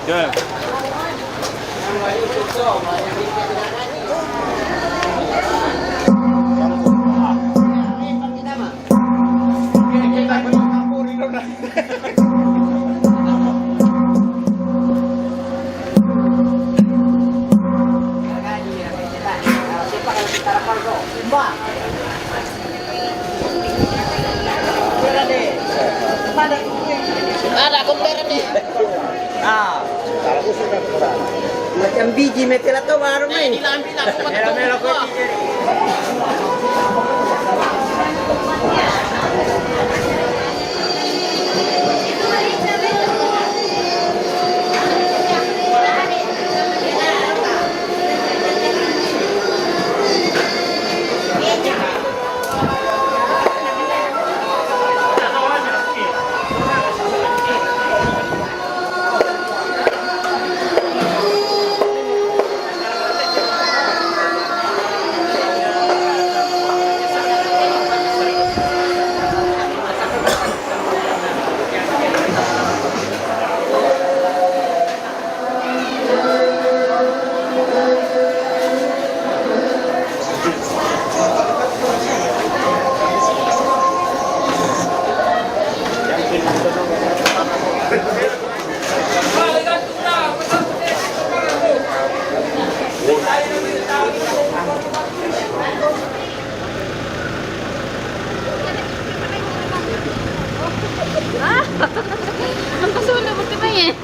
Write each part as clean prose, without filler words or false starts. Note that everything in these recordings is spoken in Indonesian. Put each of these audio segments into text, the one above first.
Ya. Ada kumpir deh. Ah, macam biji metelah tu baru main. Melo-melo kau Ang kasulo mo ito ba yan?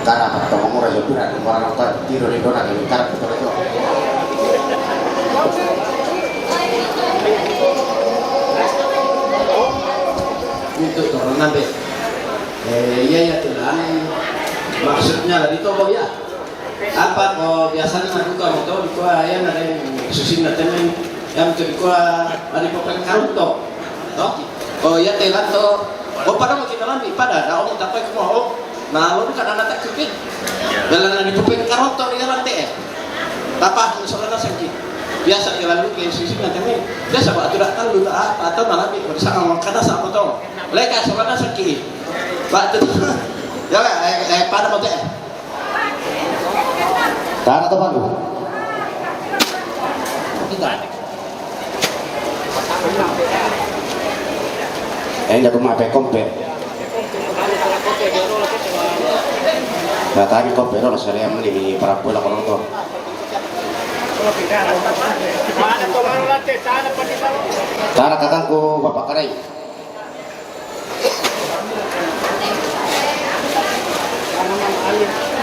Karena atau mengurus itu nanti orang nonton tidur di dona di karena betul itu. Untuk turun nanti, iya tulan maksudnya dari tobo ya. Apa kok biasanya aku kalau tahu di kuah ya ada yang susin nanti yang itu di kuah ada popeng karuto, toh? Oh ya telan toh. Oh pada mau kita lambi pada ada orang tak pakai mau. Nah, lu kan anak tak kepin. Dalam di kuping karotor dia rantai. Apa misalnya sakit. Biasa jalan lu ke sisi nanti biasa Pak tidak tahu tak apa atau malah bisa ngomong kada sama tuh. Mereka sebenarnya sakit. Pak itu. Ya pada mau teh. Karena teman lu. Kita. Enggak cuma pekompe. Nah tadi kok pero saya meni para bola kalau tuh. Cara kakangku bapak karai.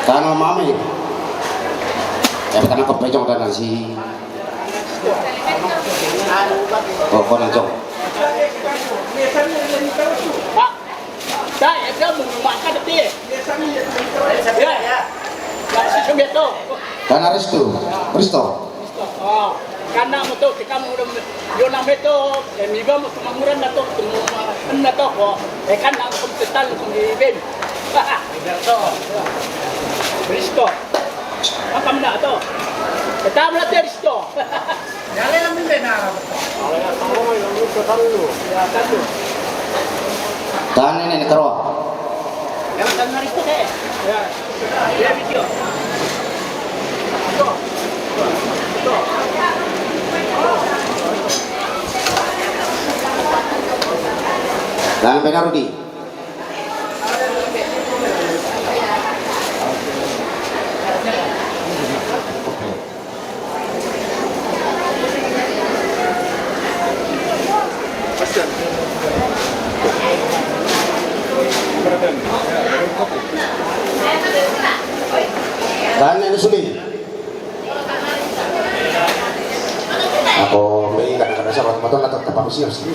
Karena mami. Ya pertama kok pejong dan nasi. Oh kau nancong. Pak, saya mau makan tadi. Ya. Si Sumeto. Karena Risto. Oh, karena motor kita mau yo nameto, miba mo tumamuran na to, na to ko. Kan ang kompetan kung ibin. Ito. Risto. Ang kamna to. Kita mo na Risto. Dali namin din na. Ala tawo yung luto tayo. Ya tayo. Tahan ini karo. Ya kan Risto ke. Ya video. Dan benar Rudi. Dan ini sulit. Ako may kadang-kadang sa matong natot kapapisiyo sa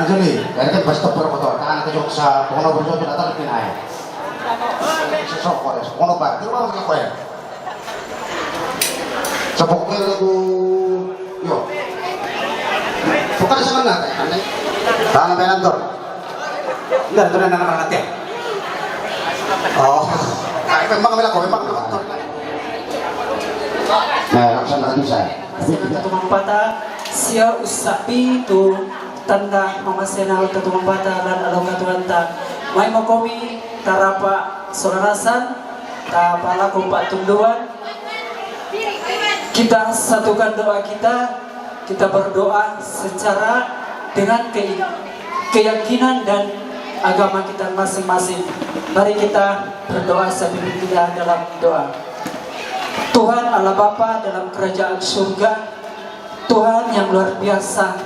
Juni, dari kan basta por motor, kan kita jok sa kono berjo kita tarik pinai. Sesok kores, kono ba, itu mau ngapain? Sapok na lagu yo. Bukan sa kanila, anay. Tahan na nantor. Enggak, itu na naman natin. Oh, ay memang kami lako, memang kantor. Nah, laksan na saya. Tatumang bata siya usapi tu tanda mamasenal tatumang bata dan alaw katuanta may makomi tarapa sonarasan ta pala kumpa tunduan kita satukan doa kita berdoa secara dengan keyakinan dan agama kita masing-masing. Mari kita berdoa sambil kita dalam doa. Tuhan Allah Bapa dalam kerajaan surga, Tuhan yang luar biasa,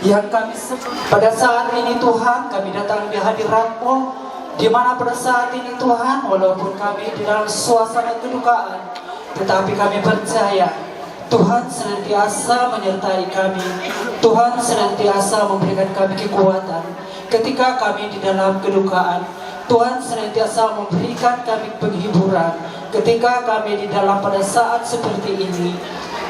yang kami pada saat ini Tuhan kami datang di hadirat-Mu, di mana pada saat ini Tuhan walaupun kami di dalam suasana kedukaan, tetapi kami percaya Tuhan senantiasa menyertai kami. Tuhan senantiasa memberikan kami kekuatan ketika kami di dalam kedukaan. Tuhan senantiasa memberikan kami penghiburan ketika kami di dalam pada saat seperti ini.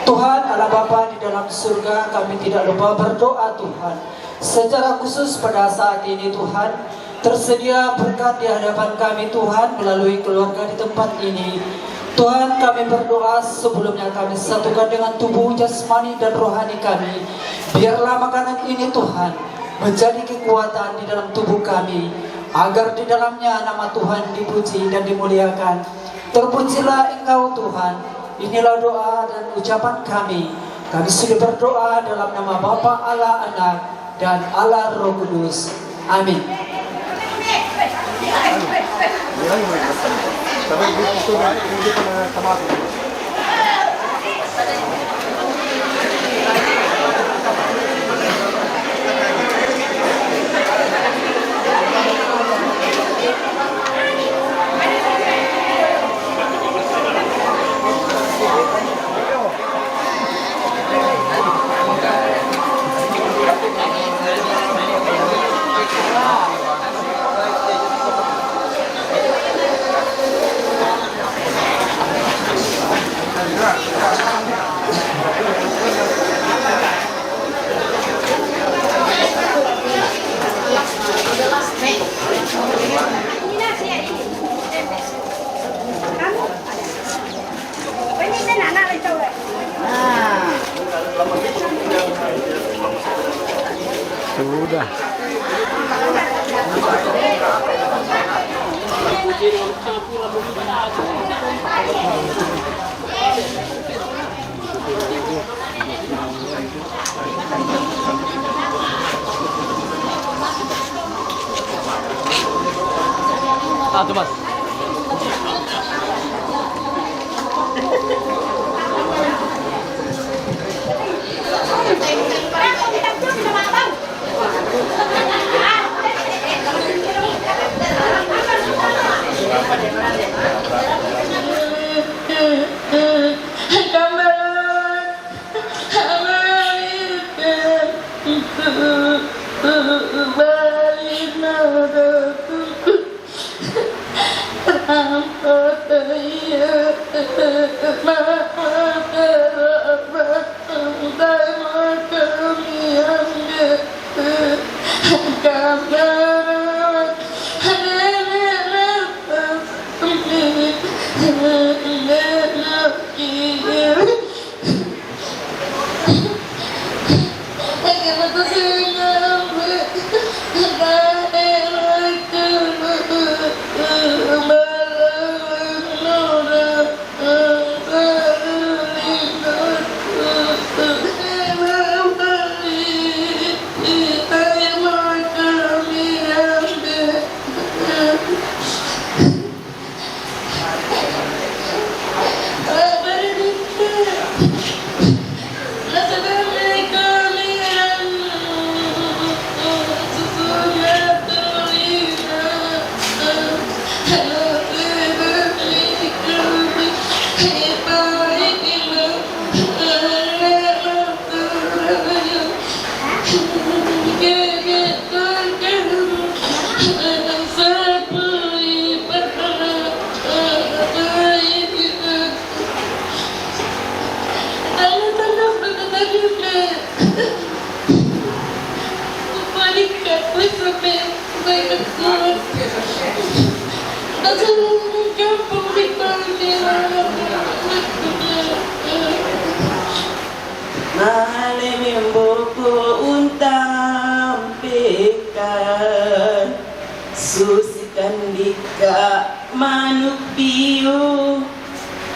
Tuhan Allah Bapa di dalam surga, kami tidak lupa berdoa Tuhan. Secara khusus pada saat ini Tuhan, tersedia berkat di hadapan kami Tuhan melalui keluarga di tempat ini. Tuhan kami berdoa sebelumnya kami satukan dengan tubuh jasmani dan rohani kami. Biarlah makanan ini Tuhan menjadi kekuatan di dalam tubuh kami, agar di dalamnya nama Tuhan dipuji dan dimuliakan. Terpujilah Engkau Tuhan. Inilah doa dan ucapan kami. Kami sudah berdoa dalam nama Bapa, Allah, Anak, dan Allah Roh Kudus. Amin. Sudah. Ah, tu mas.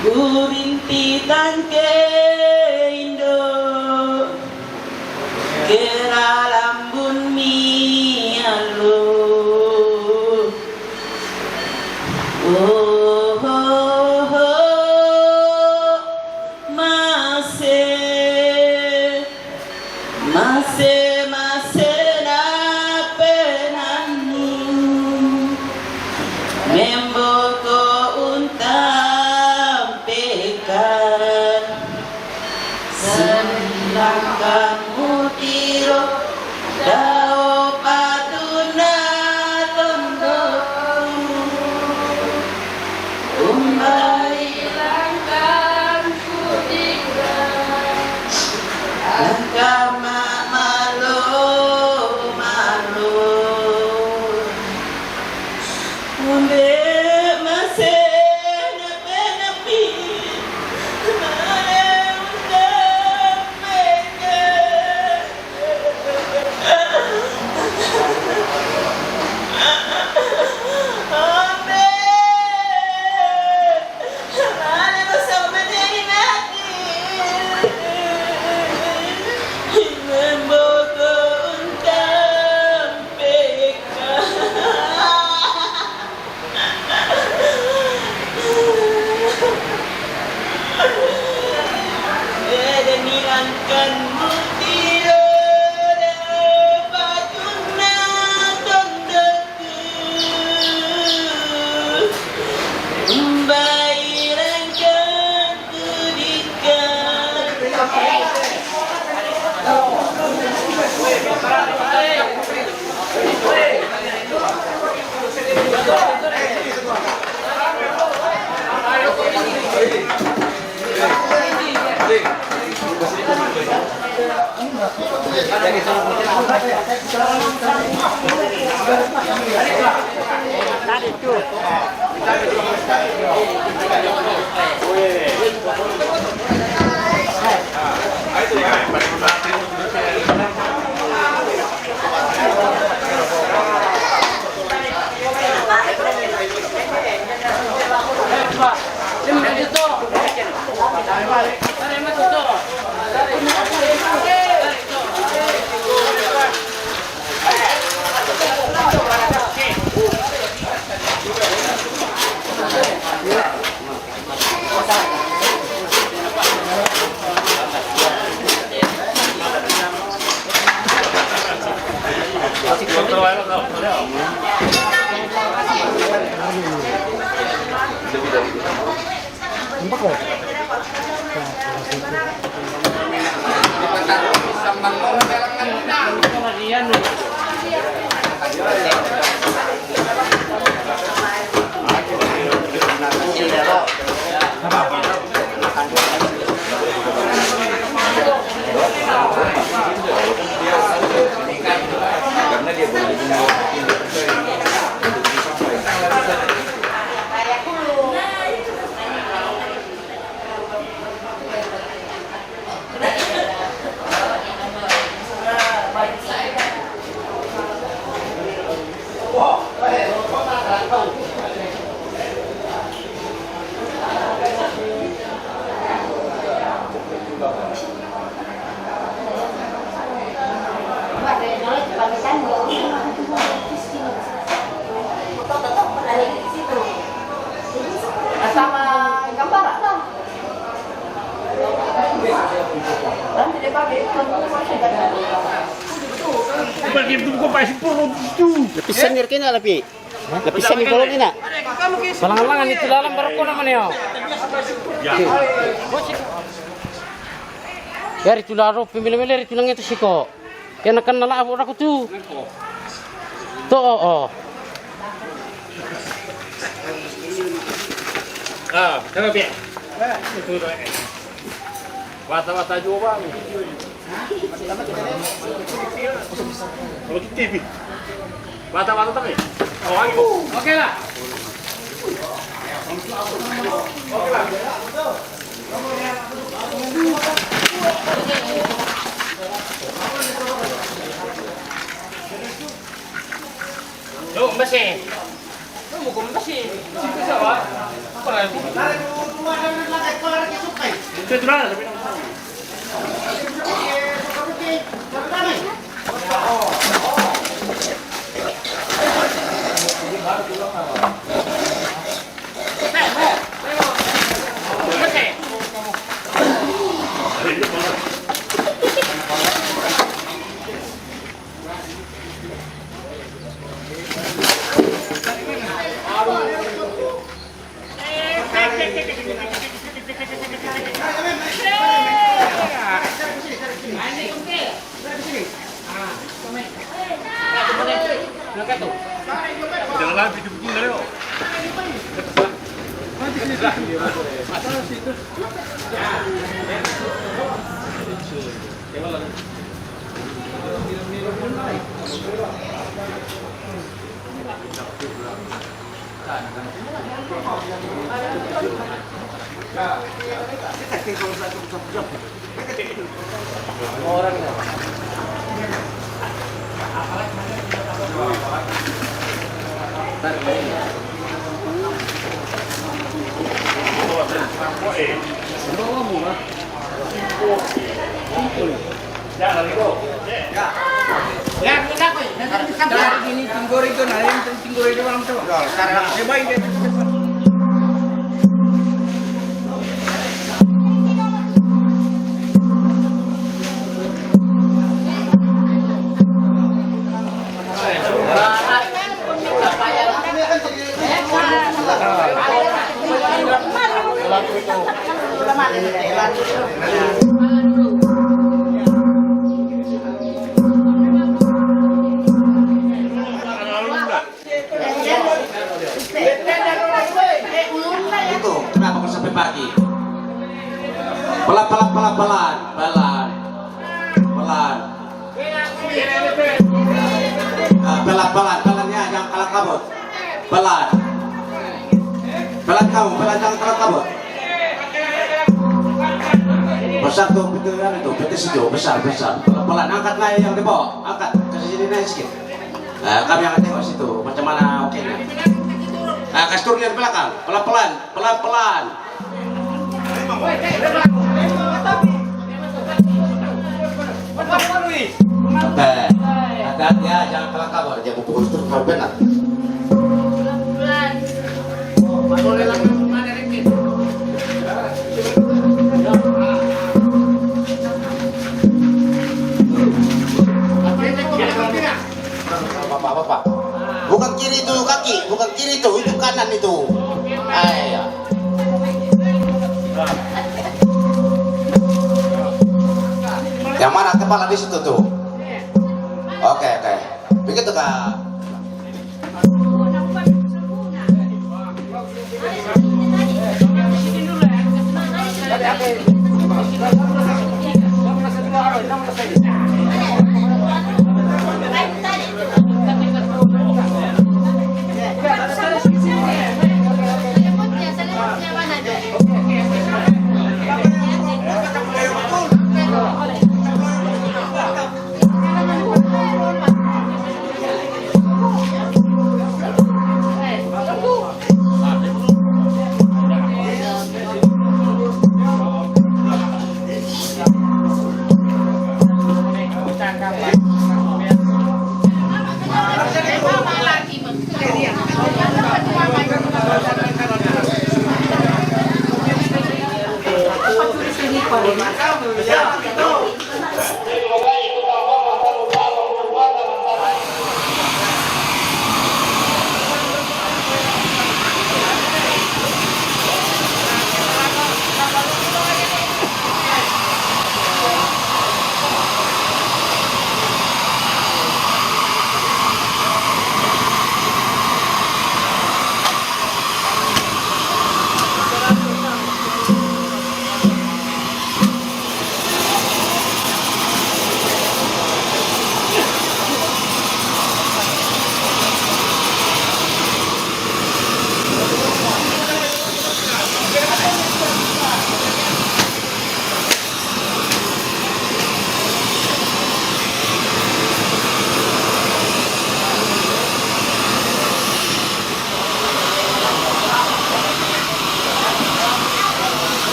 Gurintitan ke Indo Kira lambun mialo Oh, oh, oh Masih na penani Memboto untam pekan Senangkan mutiro Dao paduna tondo Umbai langkan kudiran Langkama malu Umbe masih napi Kan mutiro patuna tondoku Umbai rangkan kudikan Sama gambar Lapisan ni kena lapi. Lapisan ni bolong ina. Palang-palangan itu dalam berapa namanya ya? Dari tu laro pemilih-milih itu nang itu sih kok. Yang akan nala aku tu. Tuh oh. Ah, kenapa pi? Wata-wata juga bang. Kalau kita pi. Wata-wata tapi. Oh, aku. Oke lah. Oke lah. Yo, masih. Mau kemana sih? Siapa? Itu kenapa kau sampai pagi? Pelan. Pelannya jangan kalah kabut. Pelan kamu, jangan kalah kabut. Besar tuh pintuan itu, pintu sejuk, besar. Pelan, angkat naik yang di bawah, angkat ke sini naik sedikit. Kami akan tengok situ, macam mana oke-nya. Kasih turun dari belakang, pelan. Oke, hati-hati ya, jangan kalah kabur, jangan pukul terus kalau benar. Bapak. Bukan kiri itu kaki, bukan kiri itu kanan itu. Ayo. Yang mana kepala di situ tuh? Oke. Begitu Kak.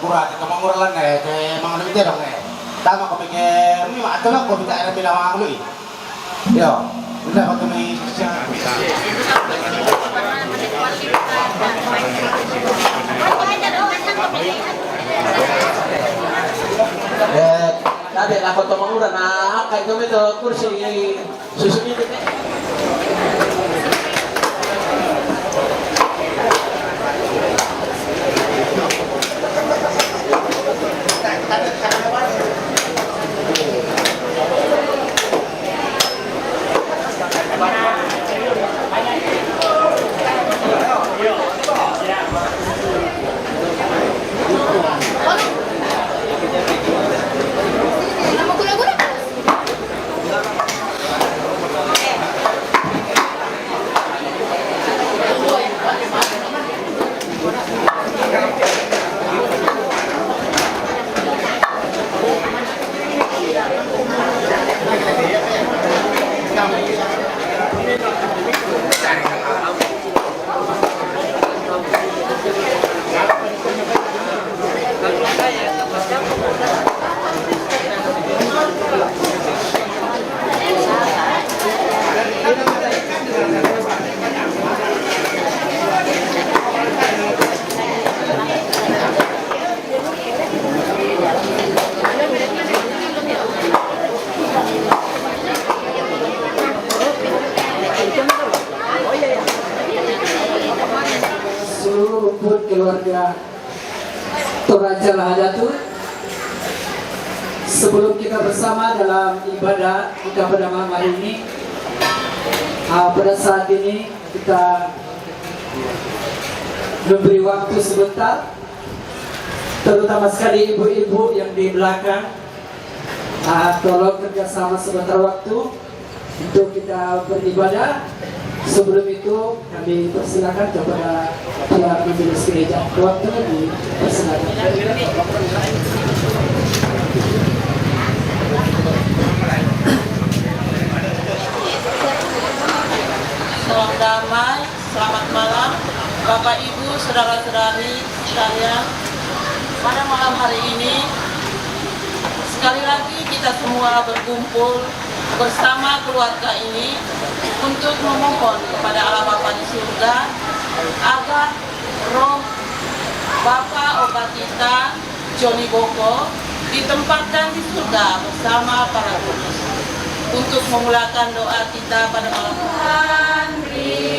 Kurang kita menguralan ke mga nabiti dong tama ko pikir ini mah atuh ko minta era bilang mga lu yo udah waktu may Tadi lah foto menguran nah kayak itu kursi susunya gitu. Seluruh rumput keluarga Toraja Lahadatul, sebelum kita bersama dalam ibadah kita pada malam hari ini, pada saat ini kita memberi waktu sebentar, terutama sekali ibu-ibu yang di belakang, tolong kerjasama sebentar waktu untuk kita beribadah. Sebelum itu kami persilakan kepada pihak majelis gereja waktu dipersilakan. Salam damai, selamat malam Bapak Ibu, saudara-saudari sekalian. Pada malam hari ini sekali lagi kita semua berkumpul bersama keluarga ini untuk memohon kepada Allah Bapa di surga agar roh Bapak Opa kita Johnny Boko ditempatkan di surga bersama para kudus. Untuk memulakan doa kita pada malam hari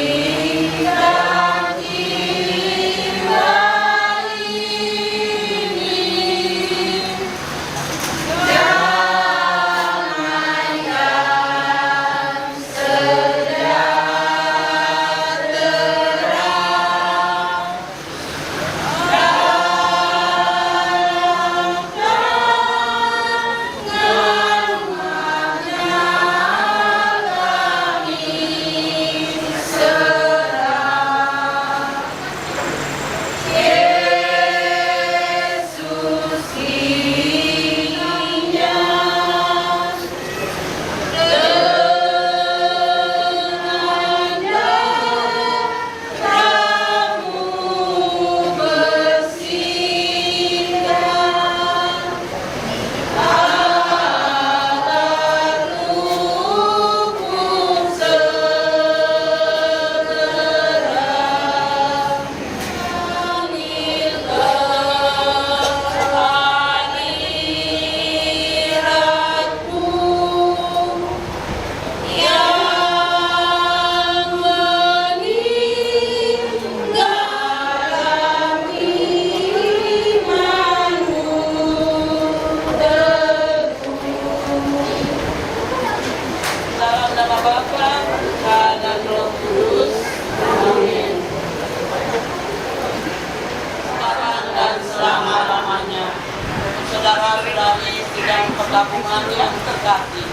saudara-saudari sidang pergabungan yang terkasih.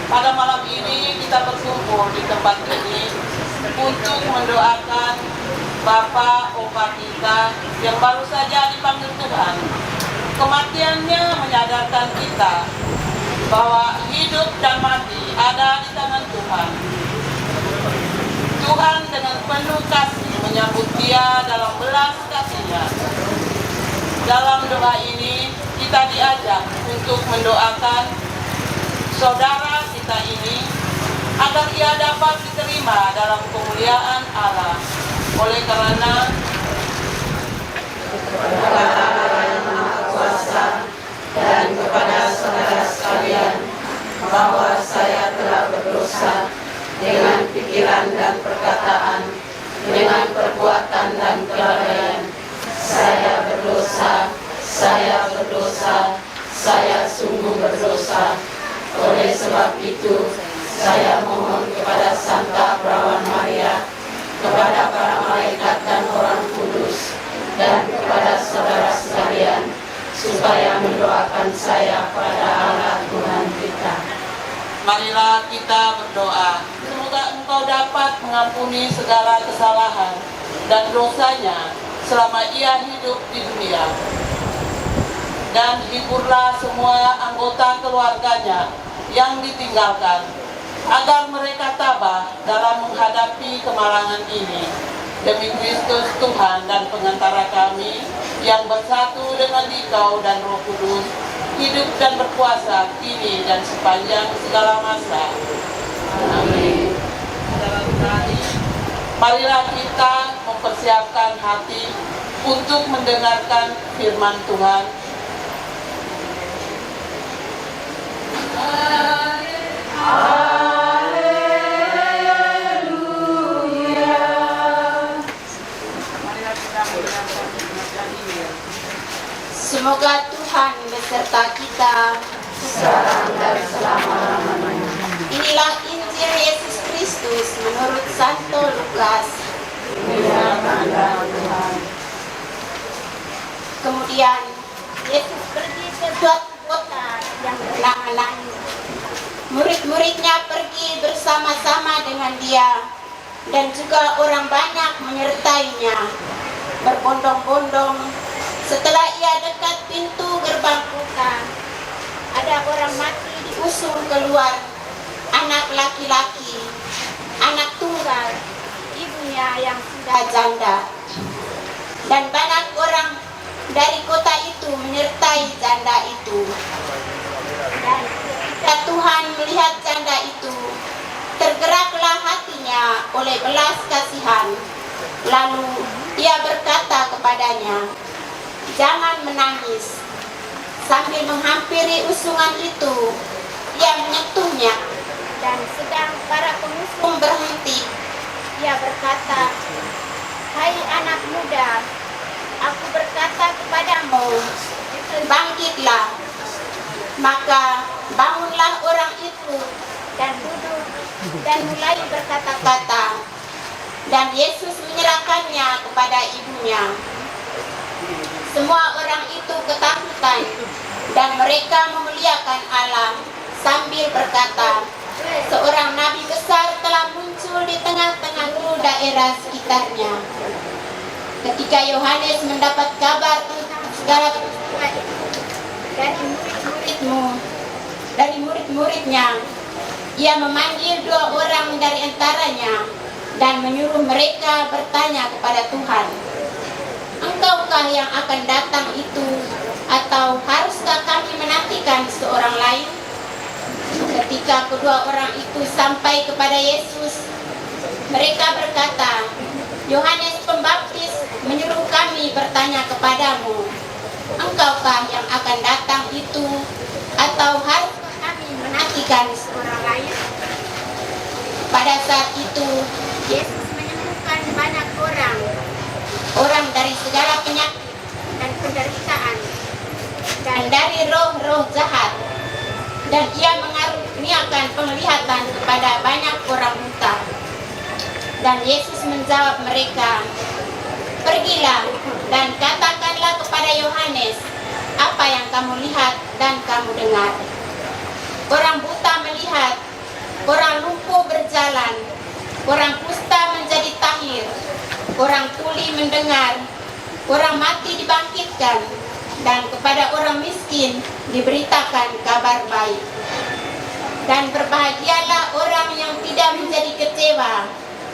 Pada malam ini kita berkumpul di tempat ini untuk mendoakan Bapak Opa kita yang baru saja dipanggil Tuhan. Kematiannya menyadarkan kita bahwa hidup dan mati ada di tangan Tuhan. Tuhan dengan penuh kasih menyambut dia dalam belas kasih-Nya. Dalam doa ini kita diajak untuk mendoakan saudara kita ini agar ia dapat diterima dalam kemuliaan Allah. Oleh karena dan kepada saudara sekalian bahwa saya telah berdosa dengan pikiran dan perkataan, dengan perbuatan dan kelalaian. Saya berdosa, saya sungguh berdosa. Oleh sebab itu, saya mohon kepada Santa Perawan Maria, kepada para malaikat dan orang kudus, dan kepada saudara sekalian, supaya mendoakan saya pada Allah Tuhan kita. Marilah kita berdoa. Semoga Engkau dapat mengampuni segala kesalahan dan dosanya selama ia hidup di dunia. Dan hiburlah semua anggota keluarganya yang ditinggalkan, agar mereka tabah dalam menghadapi kemalangan ini. Demi Kristus Tuhan dan pengantara kami, yang bersatu dengan Dikau dan Roh Kudus, hidup dan berkuasa kini dan sepanjang segala masa. Amin. Marilah kita mempersiapkan hati untuk mendengarkan firman Tuhan. Semoga Tuhan beserta kita sekarang dan selama-lamanya. Inilah Injil Yesus Kristus menurut Santo Lukas. Kemudian Yesus pergi ke suatu kota yang bernama Nain. Murid-muridnya pergi bersama-sama dengan dia, dan juga orang banyak menyertainya, berbondong-bondong. Setelah ia dekat pintu gerbang kota, ada orang mati diusung keluar, anak laki-laki, anak tunggal, ibunya yang sudah janda. Dan banyak orang dari kota itu menyertai janda itu. Dan ketika Tuhan melihat janda itu, tergeraklah hatinya oleh belas kasihan. Lalu ia berkata kepadanya, "Jangan menangis." Sambil menghampiri usungan itu, ia menyentuhnya, dan sedang para pengusung berhenti, ia berkata, "Hai anak muda, aku berkata kepadamu, bangkitlah." Maka bangunlah orang itu dan duduk dan mulai berkata-kata, dan Yesus menyerahkannya kepada ibunya. Semua orang itu ketakutan, dan mereka memuliakan Allah sambil berkata, "Seorang nabi besar telah muncul di tengah-tengah daerah sekitarnya." Ketika Yohanes mendapat kabar tentang segala peristiwa itu dari murid-muridnya, ia memanggil 2 orang dari antaranya dan menyuruh mereka bertanya kepada Tuhan, "Engkaukah yang akan datang itu, atau haruskah kami menantikan seorang lain?" Ketika kedua orang itu sampai kepada Yesus, mereka berkata, "Yohanes Pembaptis menyuruh kami bertanya kepadamu, engkaukah yang akan datang itu, atau haruskah kami menantikan seorang lain?" Pada saat itu, Yesus menyembuhkan banyak orang dari segala penyakit dan penderitaan, dan dari roh-roh jahat, dan ia mengaruniakan penglihatan kepada banyak orang buta. Dan Yesus menjawab mereka, "Pergilah dan katakanlah kepada Yohanes apa yang kamu lihat dan kamu dengar. Orang buta melihat, orang lumpuh berjalan, orang kusta menjadi tahir, orang tuli mendengar, orang mati dibangkitkan, dan kepada orang miskin diberitakan kabar baik." Dan berbahagialah orang yang tidak menjadi kecewa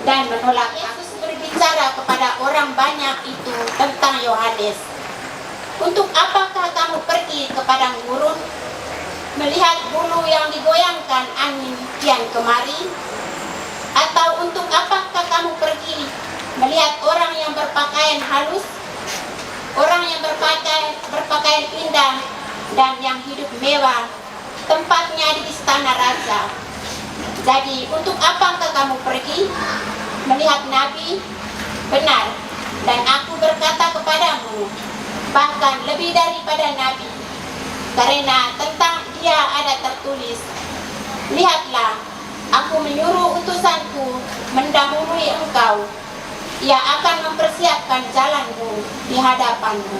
dan menolak. Yesus berbicara kepada orang banyak itu tentang Yohanes. Untuk apakah kamu pergi ke padang gurun, melihat bulu yang digoyangkan angin kian kemari? Atau untuk apakah kamu pergi melihat orang yang berpakaian halus, orang yang berpakaian indah dan yang hidup mewah, tempatnya di istana raja? Jadi untuk apakah kamu pergi melihat nabi? Benar, dan aku berkata kepadamu, bahkan lebih daripada nabi, karena tentang dia ada tertulis, lihatlah, aku menyuruh utusanku mendahului engkau, ia akan mempersiapkan jalanmu di hadapanmu.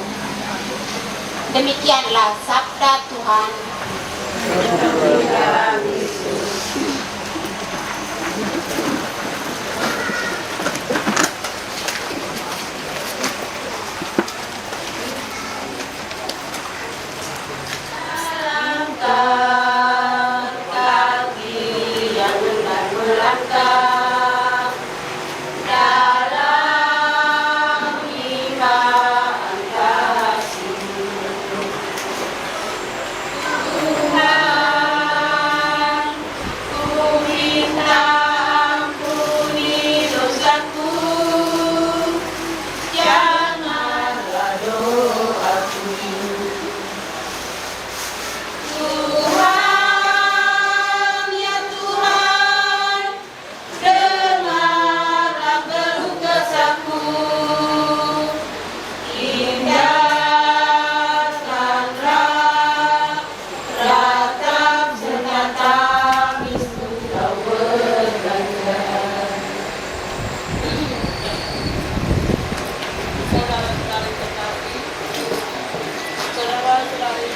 Demikianlah sabda Tuhan.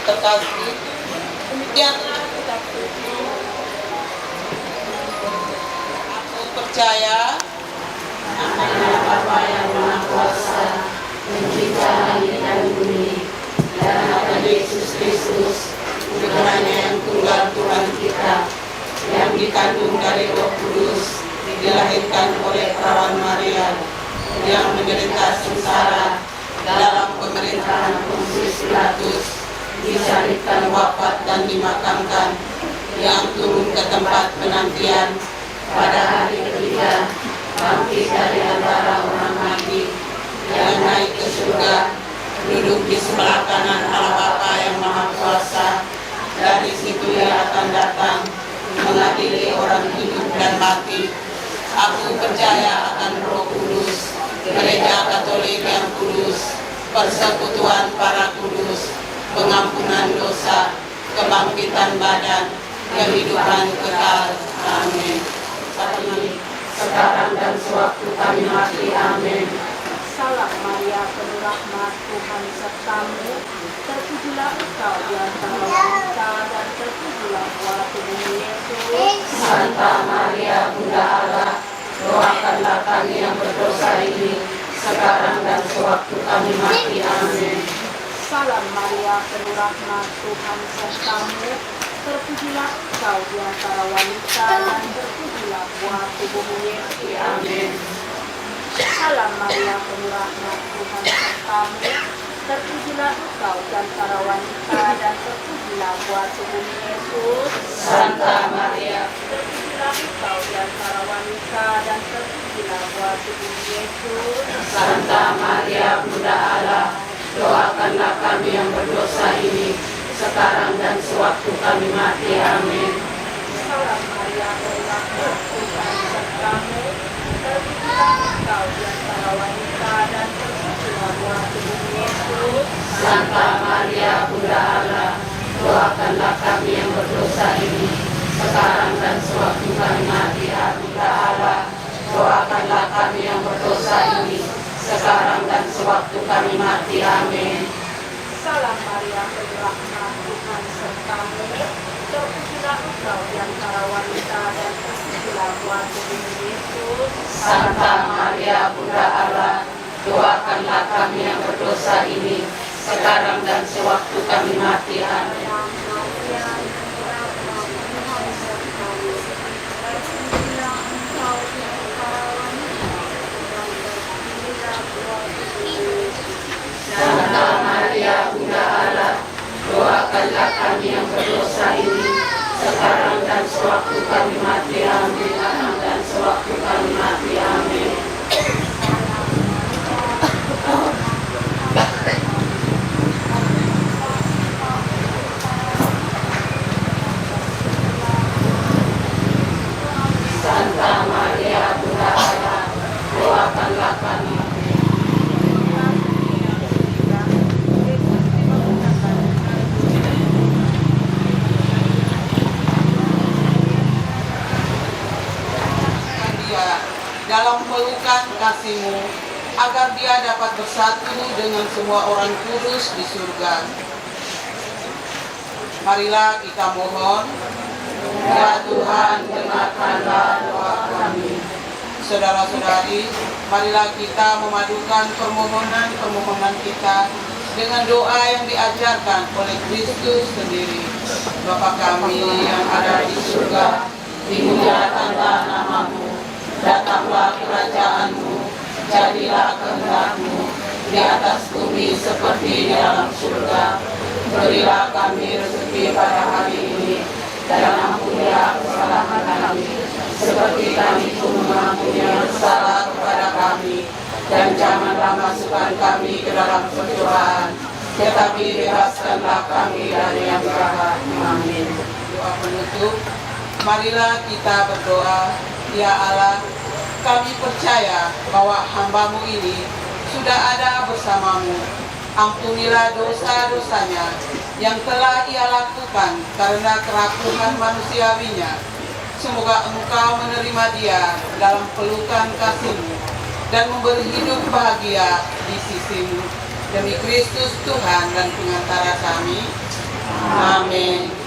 Terkasih, demikianlah kita berdoa. Aku percaya Akan Bapa yang Maha Kuasa, Pencipta langit dan bumi, dan akan Yesus Kristus, putranya yang tunggal Tuhan kita, yang dikandung dari Roh Kudus, dilahirkan oleh perawan Maria, yang menderita sengsara dalam pemerintahan Pontius Pilatus, disalibkan, wafat dan dimakamkan, yang turun ke tempat penantian, pada hari ketiga bangkit dari antara orang mati, yang naik ke surga, duduk di sebelah kanan Allah Bapa yang Maha Kuasa. Dari situ Ia akan datang mengadili orang hidup dan mati. Aku percaya akan Roh Kudus, Gereja Katolik yang kudus, persekutuan para kudus, pengampunan dosa, kebangkitan badan, kehidupan kekal. Amin. Sekarang dan sewaktu kami mati. Amin. Salam Maria, penuh rahmat, Tuhan sertamu. Terpujilah engkau di antara wanita dan terpujilah buah tubuhmu Yesus. Santa Maria, Bunda Allah, doakanlah kami yang berdosa ini, sekarang dan sewaktu kami mati. Amin. Salam Maria, penuh rahmat, Tuhan sertamu. Terpujilah engkau di antara wanita dan terpujilah buah tubuhmu Yesus. Amin. Salam Maria, penuh rahmat, Tuhan sertamu. Terpujilah engkau di antara wanita dan terpujilah buah tubuhmu Yesus. Santa Maria, Terpujilah engkau di antara wanita dan terpujilah buah tubuhmu Yesus. Santa Maria, Bunda Allah, doakanlah kami yang berdosa ini, sekarang dan sewaktu kami mati. Amin. Salam Maria, penuh rahmat, Tuhan sertamu. Terpujilah engkau di antara wanita dan terpujilah buah tubuhmu Yesus. Santa Maria, Bunda Allah, doakanlah kami yang berdosa ini, sekarang dan sewaktu kami mati. Amin. Bunda Allah, doakanlah kami yang berdosa ini, sekarang dan sewaktu kami mati. Amin. Salam Maria, penuh rahmat, Tuhan sertamu. Terpujilah engkau di antara wanita dan terpujilah buah tubuhmu Yesus. Santa Maria, Bunda Allah, doakanlah kami yang berdosa ini, sekarang dan sewaktu kami mati. Amin. Maria, penuh rahmat, Tuhan sertamu. sekarang dan sewaktu kami mati. Amin. Sekarang dan sewaktu kami mati. Amin. Santa Maria Bunda Allah, doakanlah kami. Dia dalam pelukan kasih-Mu, agar dia dapat bersatu dengan semua orang kudus di surga. Marilah kita mohon. Ya Tuhan, dengarkanlah doa kami. Saudara-saudari, marilah kita memadukan permohonan kita dengan doa yang diajarkan oleh Kristus sendiri. Bapa kami yang ada di surga, Dimuliakanlah nama-Mu, datanglah kerajaan-Mu, jadilah kehendak-Mu di atas bumi seperti di dalam surga. Berilah kami rezeki pada hari ini, dan ampunilah kesalahan kami, seperti kami pun mengampuni yang bersalah kepada kami. Dan janganlah masukkan kami ke dalam pencobaan, tetapi bebaskanlah kami dari yang jahat. Amin. doa penutup, marilah kita berdoa. Ya Allah, kami percaya bahwa hamba-Mu ini sudah ada bersama-Mu. Ampunilah dosa-dosanya yang telah ia lakukan karena kerakusan manusiawinya. Semoga Engkau menerima dia dalam pelukan kasih-Mu dan memberi hidup bahagia di sisi-Mu. Demi Kristus Tuhan dan pengantara kami. Amin.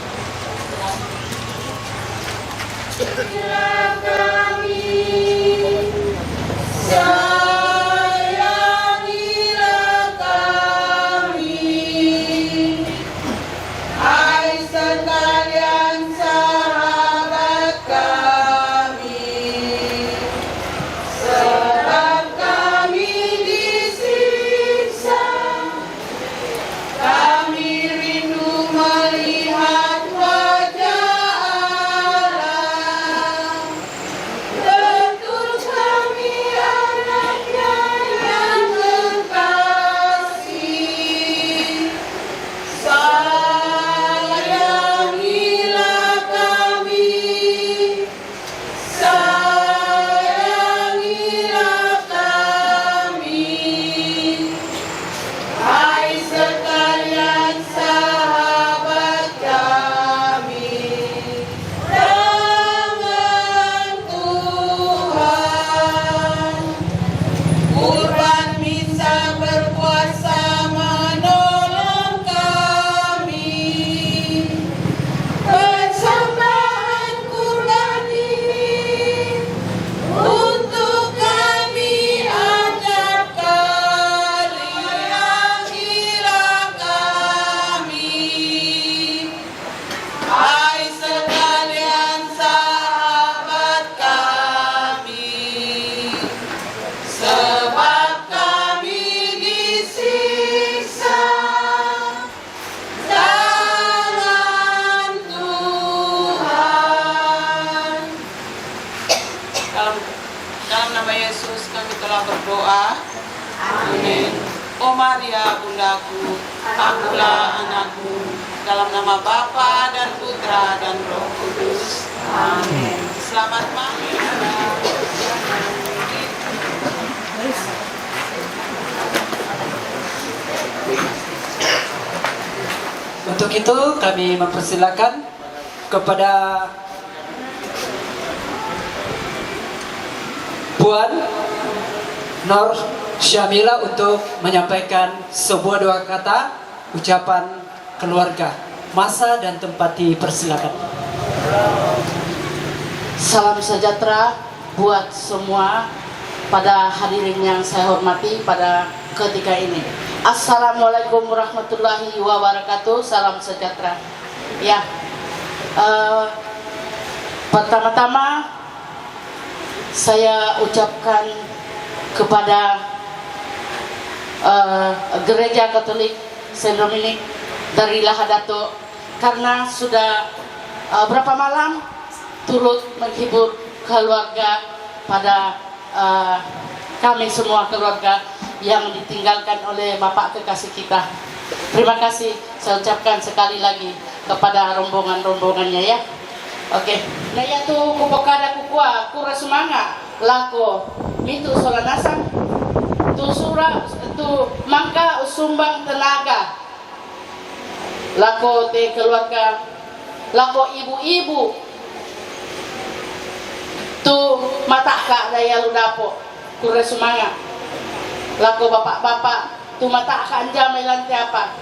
Dalam nama Yesus kami telah berdoa. Amin. O Maria Bundaku, akulah anakku. Dalam nama Bapa dan Putra dan Roh Kudus. Amin. Selamat malam. Untuk itu kami mempersilakan kepada Puan Nur Syamila untuk menyampaikan sebuah doa kata ucapan keluarga. Masa dan tempat dipersilakan. Salam sejahtera buat semua pada hadirin yang saya hormati pada ketika ini. Assalamualaikum warahmatullahi wabarakatuh. Salam sejahtera. Ya, pertama-tama saya ucapkan kepada Gereja Katolik Saint Dominic dari Lahadato karena sudah berapa malam turut menghibur keluarga pada kami semua keluarga yang ditinggalkan oleh Bapak kekasih kita. Terima kasih saya ucapkan sekali lagi kepada rombongan-rombongannya ya. Oke, nah ya tu kupokada kukua kura sumanga lako mitu solanasang tu sura tu mangka usumbang tenaga lako te keluarga lako ibu-ibu tu mataka daya ludapo kura sumanga lako bapak-bapak tu mataka anja melanti apa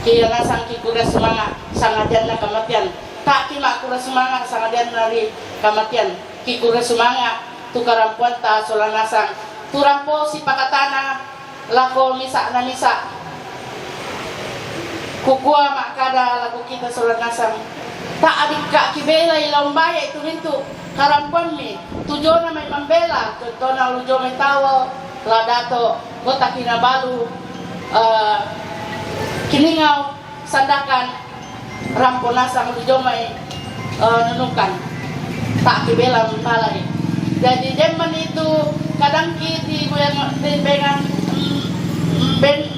kira nasang ki kura sumanga sangajan na kematian tak kima kura sumanga sangajan dari kematian ki kura sumanga tu karampuan ta solanasang tu rampo si pakatana lako misa na misa kukua makada laku kita solanasang tak adik kak kibela ilaw baya itu hintu karampuan mi tujuan na may mambela tutona lujo may tawo ladato kota kinabalu kiningaw sandakan rampo nasang lujo may nunukan tak kibela mentalay jadi deman itu kadang kiti bengan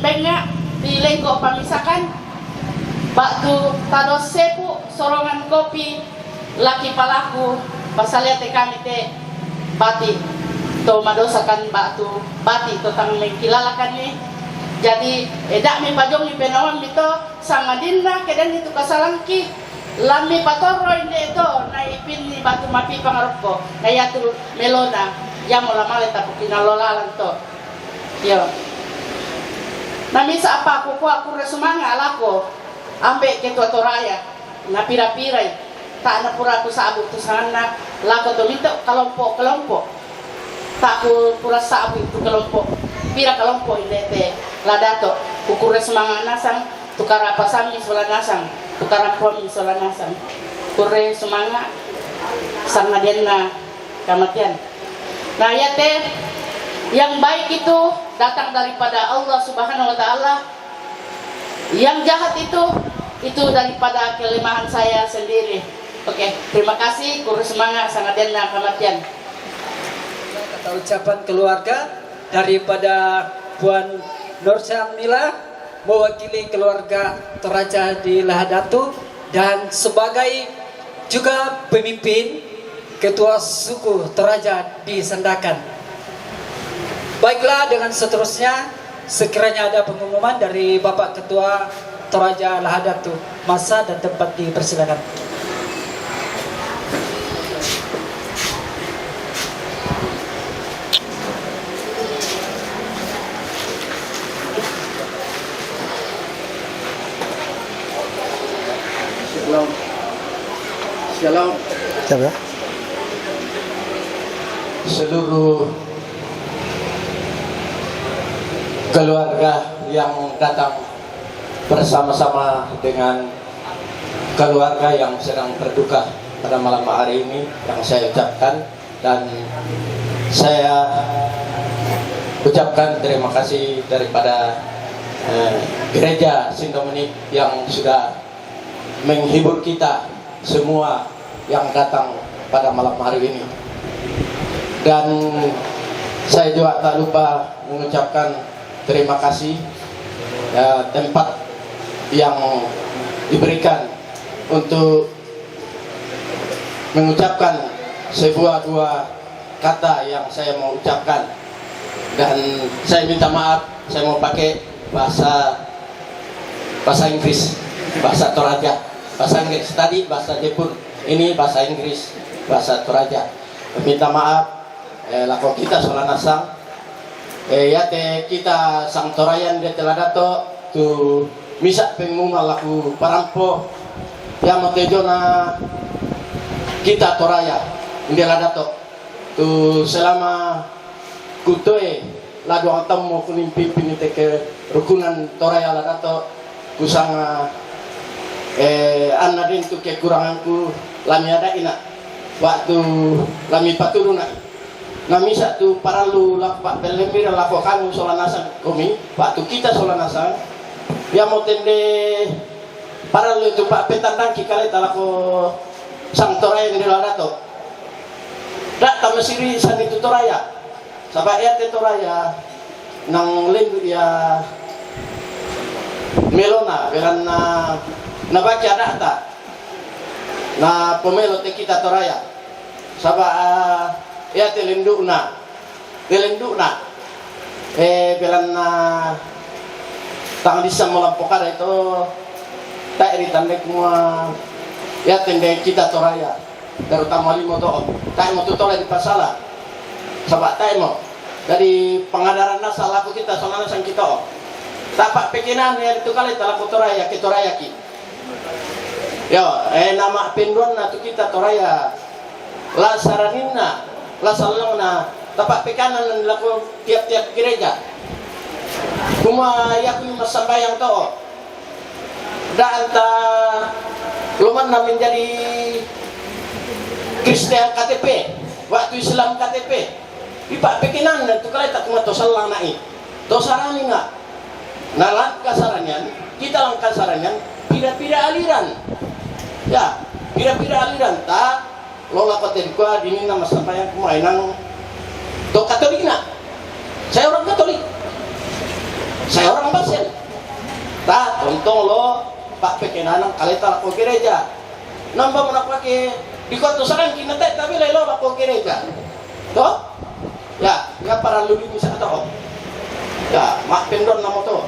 benga di lengko pamisakan baktu tados sepu sorongan kopi laki palaku pasaliate kami te bati to madosakan baktu bati to tang mengkilalakan ni jadi edak mi pajong ni penawan mito sangadinna kedan itu kasalangki lami patoro inde to na ipin ni batu mapi pangaroko na yatu melona yang mula male tapi kinalolalan to yo namisa apa aku resumanga alako ambek ketua toraya na pira-piray tak na pura aku sabu tu sana lako to minto kelompok tak aku pura sabu itu kelompok pira kelompok inde te ladato ukure semanga nasang tukara pasami solanasang tukara pomi solanasang kure semanga sangadenna kematian. Nah ya teh yang baik itu datang daripada Allah Subhanahu wa taala. Yang jahat itu daripada kelemahan saya sendiri. Oke, terima kasih kure semanga sangadenna kematian. Kata ucapan keluarga daripada Puan Nur Syamila mewakili keluarga Toraja di Lahadatu dan sebagai juga pemimpin ketua suku Toraja di Sandakan. Baiklah, dengan seterusnya sekiranya ada pengumuman dari Bapak Ketua Toraja Lahadatu, masa dan tempat dipersilakan. Shalom. Siapa? Seluruh keluarga yang datang bersama-sama dengan keluarga yang sedang berduka pada malam hari ini yang saya ucapkan, dan saya ucapkan terima kasih daripada gereja Saint Dominic yang sudah menghibur kita semua yang datang pada malam hari ini. Dan saya juga tak lupa mengucapkan terima kasih tempat yang diberikan untuk mengucapkan sebuah dua kata yang saya mau ucapkan. Dan saya minta maaf, saya mau pakai bahasa Inggris, bahasa Toraja. Bahasa Inggris tadi bahasa Jepun, ini bahasa Inggris, bahasa Toraja. Minta maaf, lako kita solanasang, ya te kita sang Torayan de teladato tu misa pengumuman laku parampo yang motejo na kita Toraya de ladato tu selama kutoe ladu antam mo kuning pimpin te ke rukunan Toraya ladato kusanga anna din tu kekuranganku lami ada ina waktu lami paturuna nami satu paralu lapak belemir lakokan solanasang kami waktu kita solanasang ya mau tende paralu itu pak petandang kikale talako sang toraya ni Ladato. Dak tamasiri san itu toraya. Sabab ia toraya nang linggu dia melona beran na baca data na pemelo te kita toraya. Sabab ia telindukna beran tang bisa melampokar itu tak ditandai semua ya tendai kita toraya terutama limo to tak mau tutoleh di pasala sabak tak mau dari pengadaran nasa laku kita sama sang kita tapak pekinan yang itu kali laku toraya ki yo nama penduan na tu kita toraya la saraninna la salangna tapak pekanan yang dilaku tiap-tiap gereja kuma yakni masambayang to dan anta luman na menjadi Kristen KTP waktu Islam KTP ipak pekinan dan tu kali tak kuma to salang nai to sarani nga nalan kasaranyan kita lang kasaranyan pira-pira aliran ya pira-pira aliran ta lola paten ko dini na masambayang kumainang to Katolik na saya orang Katolik saya orang Basel tak untung lo pak pekenanang kalita ko gereja nambah menapake di kota sarang kinatay tapi lelo ko gereja to ya para luli bisa to ya mak pendon namo to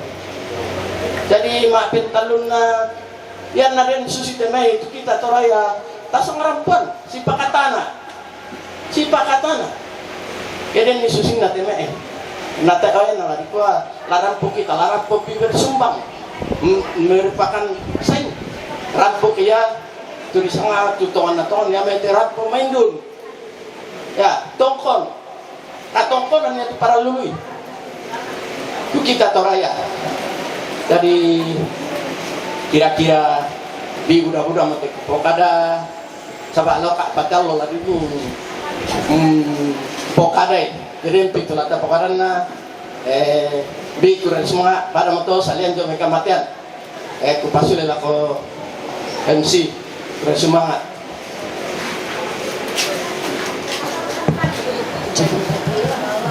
jadi mak pentalun na yan na rin susi temay itu kita toraya tasang rampuan si pakatana kaya ni susi na temay nate oy na lari ko larampo kita larampo bibir sumbang merupakan saing rampo kaya tulisan nga tutongan na to niya may rampo maindun ya tongkon katongkon niya para luluy itu kita toraya jadi kira-kira di budak-budak mati pokada sabak lo kak patal lo lagi pokada jadi itu lata pokada na di kurang semua pada moto salian jo mereka matian kupasu lela ko MC kurang semangat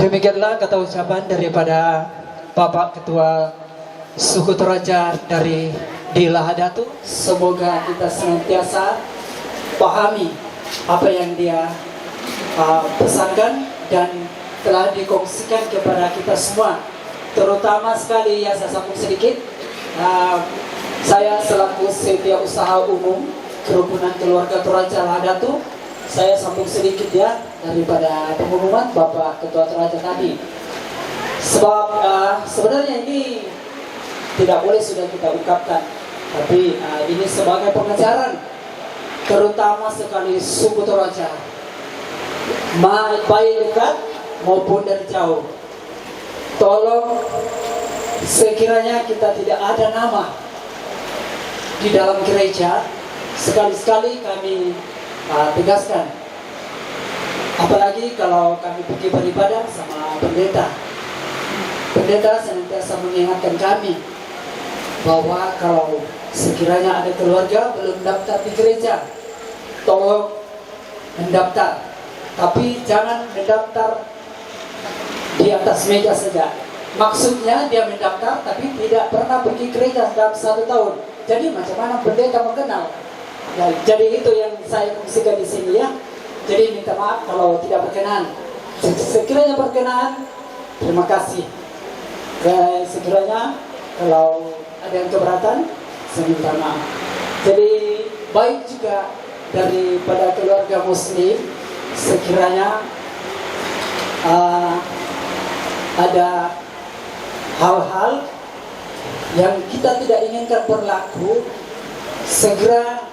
demikianlah kata ucapan daripada Bapak Ketua Suku Toraja dari Lahadatu. Semoga kita senantiasa pahami apa yang dia pesankan dan telah dikongsikan kepada kita semua. Terutama sekali ya saya sambung sedikit. Saya selaku Setiausaha Umum Kerukunan Keluarga Toraja Lahadatu, saya sambung sedikit ya daripada pengumuman Bapak Ketua Toraja tadi. Sebab sebenarnya ini tidak boleh sudah kita ungkapkan, tapi ini sebagai pengajaran terutama sekali suku Toraja, baik dekat maupun dari jauh. Tolong sekiranya kita tidak ada nama di dalam gereja, sekali-sekali kami tegaskan. Apalagi kalau kami pergi beribadah sama pendeta. Pendeta senantiasa mengingatkan kami bahwa kalau sekiranya ada keluarga belum daftar di gereja, tolong mendaftar. Tapi jangan mendaftar di atas meja saja. Maksudnya dia mendaftar tapi tidak pernah pergi gereja dalam 1 tahun. Jadi macam mana pendeta mengenal? Ya, jadi itu yang saya kongsikan di sini ya. Jadi minta maaf kalau tidak berkenan. Sekiranya berkenan, terima kasih. Dan sekiranya kalau ada yang keberatan, saya minta maaf. Jadi baik juga daripada keluarga Muslim, sekiranya ada hal-hal yang kita tidak inginkan berlaku, segera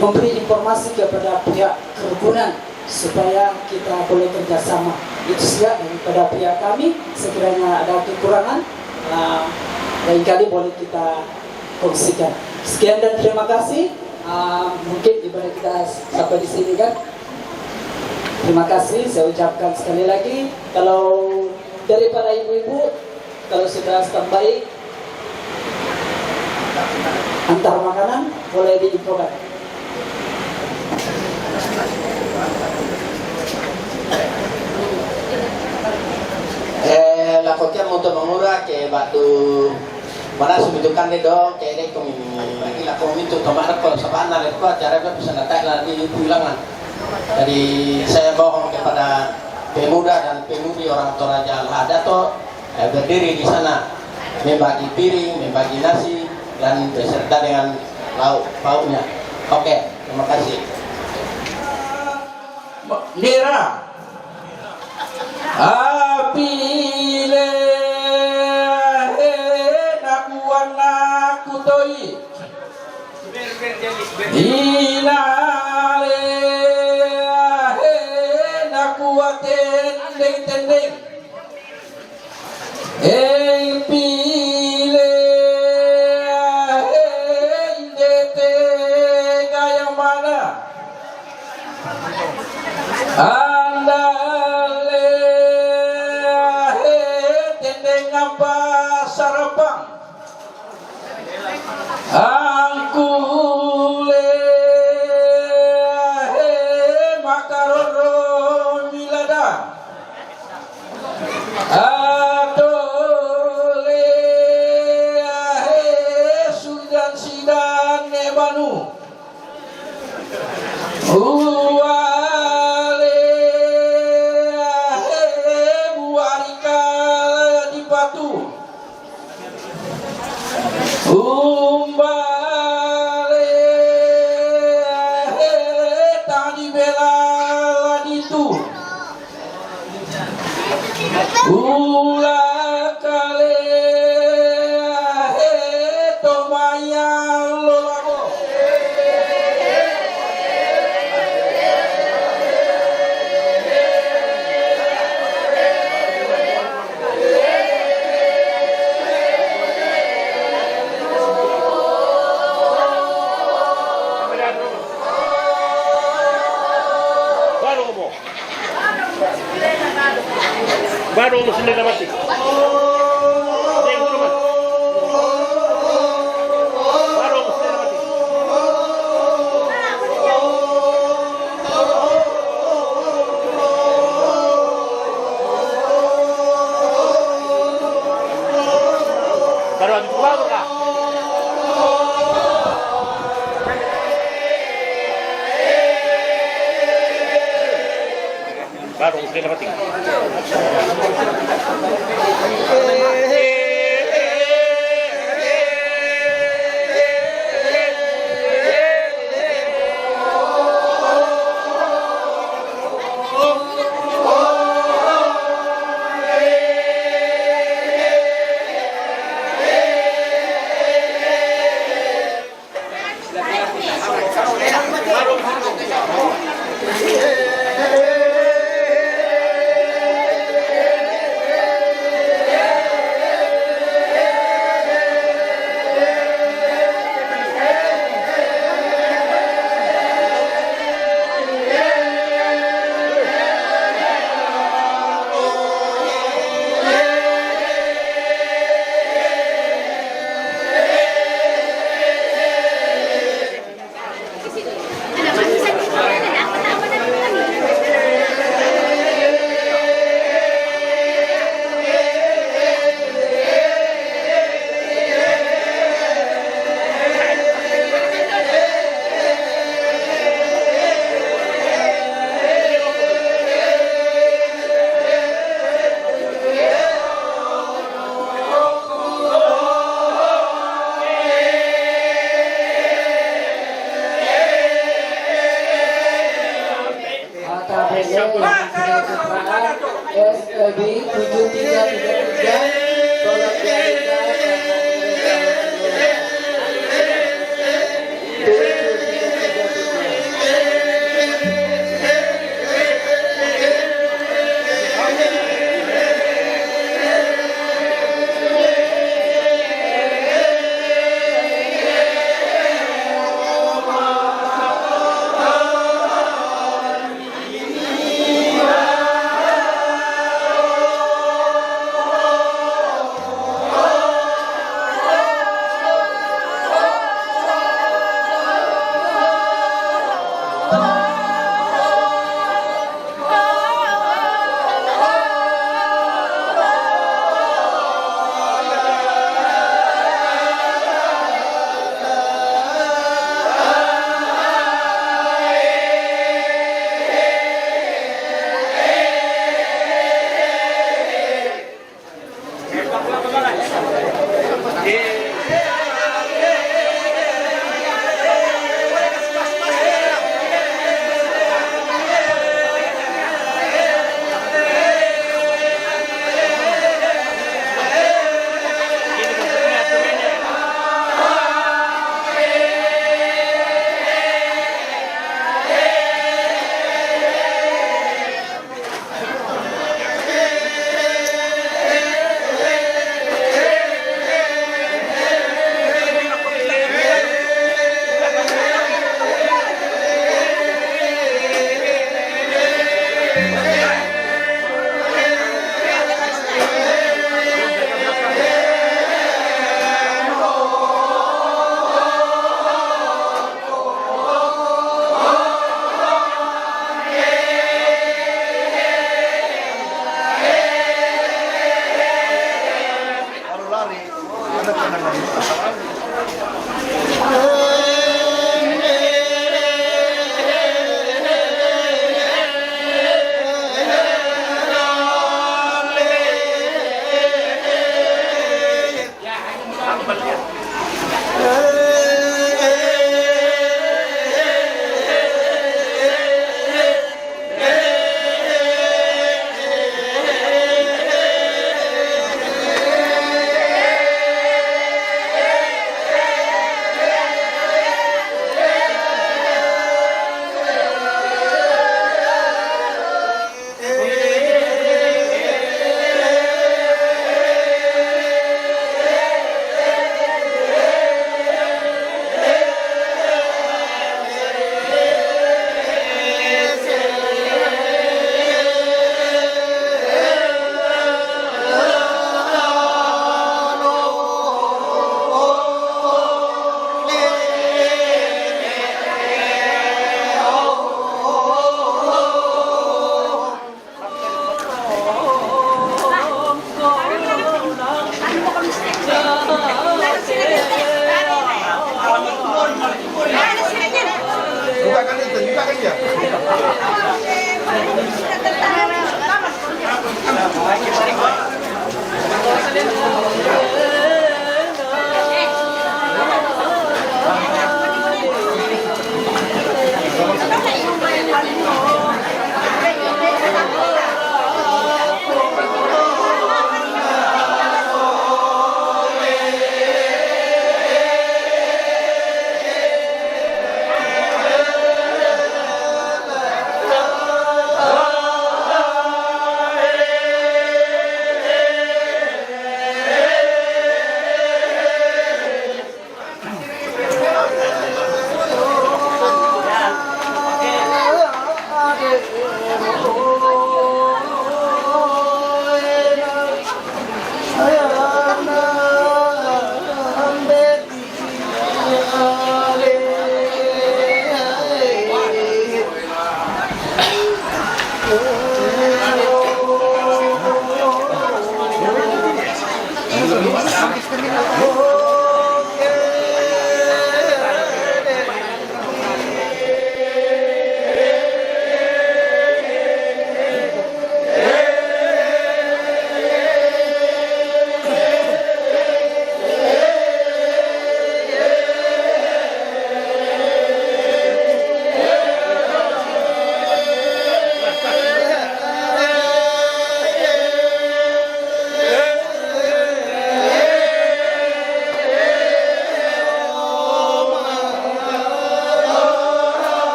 memberi informasi kepada pihak kerukunan supaya kita boleh kerjasama. Itu saja daripada pihak kami. Sekiranya ada kekurangan, lain kali boleh kita kongsikan. Sekian dan terima kasih. Mungkin ibadah kita sampai di sini kan. Terima kasih, saya ucapkan sekali lagi. Kalau daripada ibu-ibu, kalau sudah standby antar makanan boleh diinfokan. batu mana sumitukan deh dong kayak kami lagi lah kami itu kemarin kalau sabana itu acara bisa datang lagi pulangan. Jadi saya mohon kepada pemuda dan pemudi orang Toraja Al-Hada toh berdiri di sana membagi piring, membagi nasi dan beserta dengan lauk pauknya. Oke, terima kasih. Nira apile naku toi inale naku tendeng pile indete gaya mana andale tendeng apa sarapang angkule makaroro milada atole sudan sidan nebanu uale buarika di batu umbale tadi bela itu ula kale tomaya lolago baru mo sila mati. Baru sila mati. SEB 7333 tolak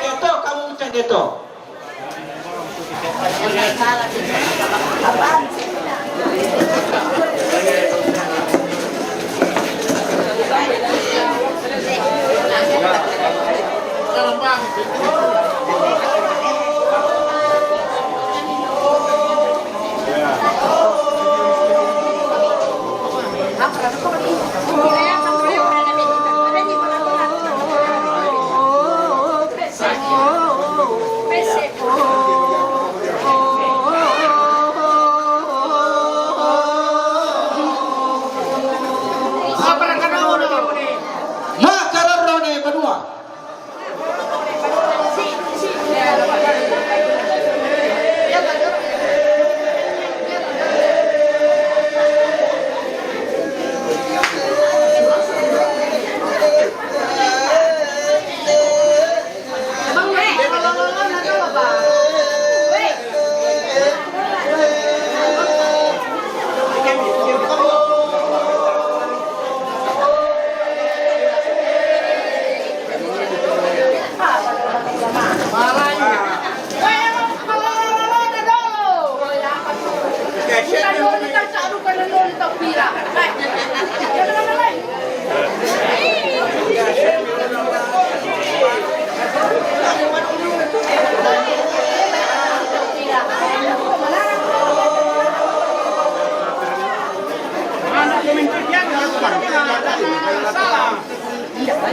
Ito, kamu cek itu. Apaan sih?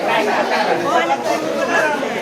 Waalaikumsalam.